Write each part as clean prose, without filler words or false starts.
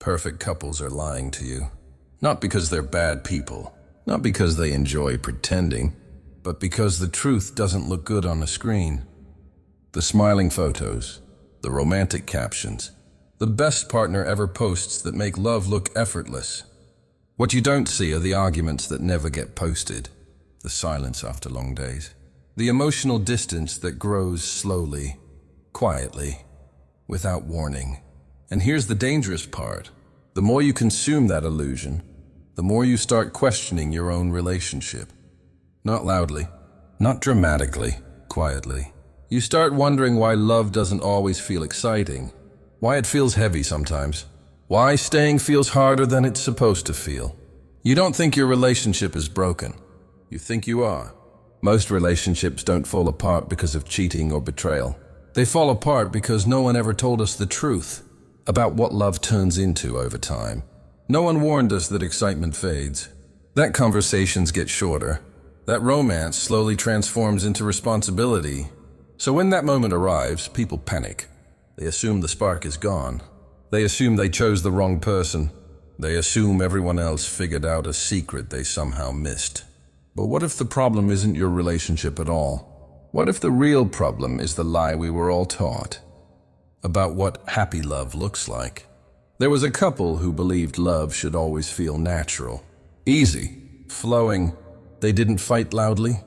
Perfect couples are lying to you. Not because they're bad people, not because they enjoy pretending, but because the truth doesn't look good on a screen. The smiling photos, the romantic captions, the best partner ever posts that make love look effortless. What you don't see are the arguments that never get posted, the silence after long days, the emotional distance that grows slowly, quietly, without warning. And here's the dangerous part. The more you consume that illusion, the more you start questioning your own relationship. Not loudly, not dramatically, quietly. You start wondering why love doesn't always feel exciting, why it feels heavy sometimes, why staying feels harder than it's supposed to feel. You don't think your relationship is broken. You think you are. Most relationships don't fall apart because of cheating or betrayal. They fall apart because no one ever told us the truth about what love turns into over time. No one warned us that excitement fades, that conversations get shorter, that romance slowly transforms into responsibility. So when that moment arrives, people panic. They assume the spark is gone. They assume they chose the wrong person. They assume everyone else figured out a secret they somehow missed. But what if the problem isn't your relationship at all? What if the real problem is the lie we were all taught about what happy love looks like? There was a couple who believed love should always feel natural, easy, flowing. They didn't fight loudly.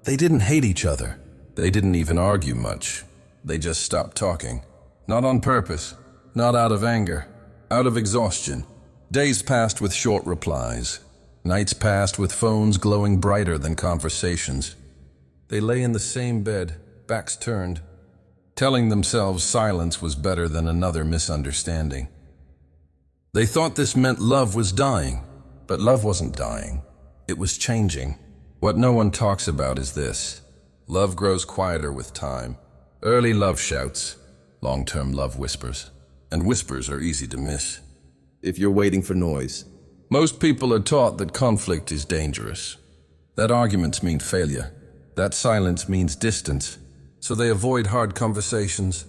They didn't hate each other. They didn't even argue much. They just stopped talking. Not on purpose, not out of anger, out of exhaustion. Days passed with short replies. Nights passed with phones glowing brighter than conversations. They lay in the same bed, backs turned, telling themselves silence was better than another misunderstanding. They thought this meant love was dying, but love wasn't dying. It was changing. What no one talks about is this. Love grows quieter with time. Early love shouts, long-term love whispers, and whispers are easy to miss if you're waiting for noise. Most people are taught that conflict is dangerous, that arguments mean failure, that silence means distance, so they avoid hard conversations.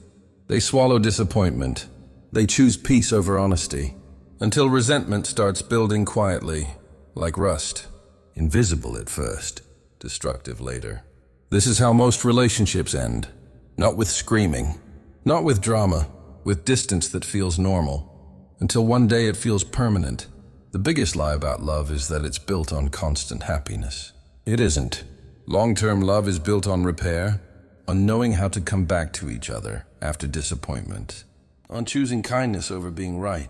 They swallow disappointment. They choose peace over honesty, until resentment starts building quietly, like rust, invisible at first, destructive later. This is how most relationships end, not with screaming, not with drama, with distance that feels normal, until one day it feels permanent. The biggest lie about love is that it's built on constant happiness. It isn't. Long-term love is built on repair, on knowing how to come back to each other after disappointment, on choosing kindness over being right,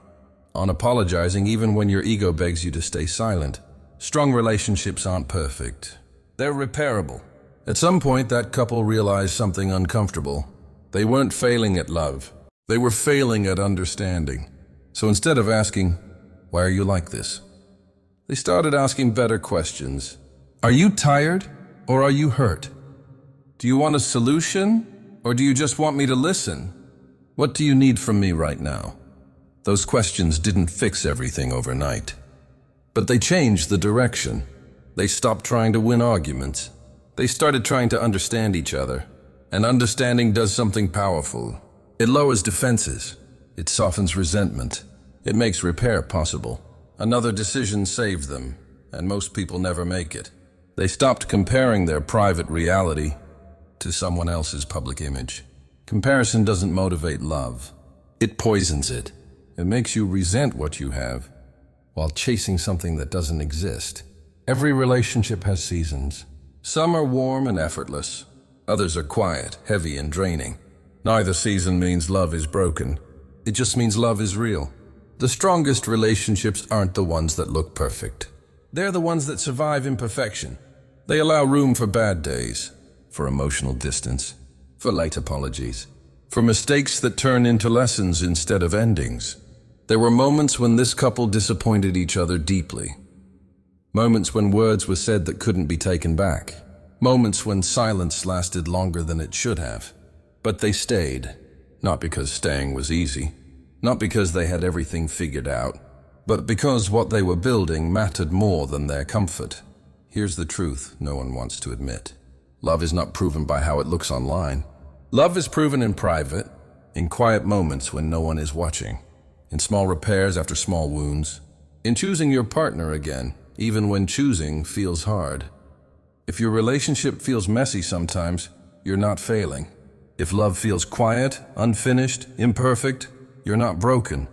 on apologizing even when your ego begs you to stay silent. Strong relationships aren't perfect. They're repairable. At some point, that couple realized something uncomfortable. They weren't failing at love. They were failing at understanding. So instead of asking, "Why are you like this?" they started asking better questions. Are you tired or are you hurt? Do you want a solution or do you just want me to listen? What do you need from me right now? Those questions didn't fix everything overnight, but they changed the direction. They stopped trying to win arguments. They started trying to understand each other. And understanding does something powerful. It lowers defenses. It softens resentment. It makes repair possible. Another decision saved them, and most people never make it. They stopped comparing their private reality to someone else's public image. Comparison doesn't motivate love. It poisons it. It makes you resent what you have while chasing something that doesn't exist. Every relationship has seasons. Some are warm and effortless. Others are quiet, heavy, and draining. Neither season means love is broken. It just means love is real. The strongest relationships aren't the ones that look perfect. They're the ones that survive imperfection. They allow room for bad days, for emotional distance, for late apologies, for mistakes that turn into lessons instead of endings. There were moments when this couple disappointed each other deeply. Moments when words were said that couldn't be taken back. Moments when silence lasted longer than it should have. But they stayed, not because staying was easy, not because they had everything figured out, but because what they were building mattered more than their comfort. Here's the truth no one wants to admit. Love is not proven by how it looks online. Love is proven in private, in quiet moments when no one is watching. in small repairs after small wounds, in choosing your partner again, even when choosing feels hard. If your relationship feels messy sometimes, you're not failing. If love feels quiet, unfinished, imperfect, you're not broken.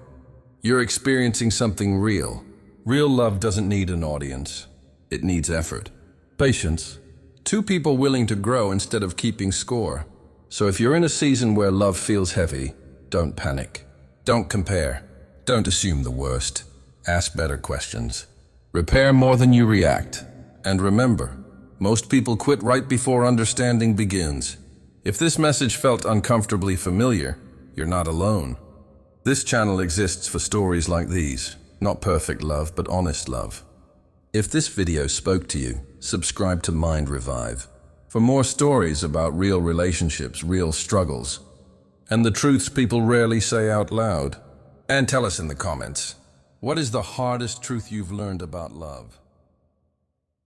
You're experiencing something real. Real love doesn't need an audience. It needs effort. Patience. Two people willing to grow instead of keeping score. So if you're in a season where love feels heavy, don't panic. Don't compare. Don't assume the worst. Ask better questions. Repair more than you react. And remember, most people quit right before understanding begins. If this message felt uncomfortably familiar, you're not alone. This channel exists for stories like these. Not perfect love, but honest love. If this video spoke to you, subscribe to Mind Revive for more stories about real relationships, real struggles, and the truths people rarely say out loud. And tell us in the comments, what is the hardest truth you've learned about love?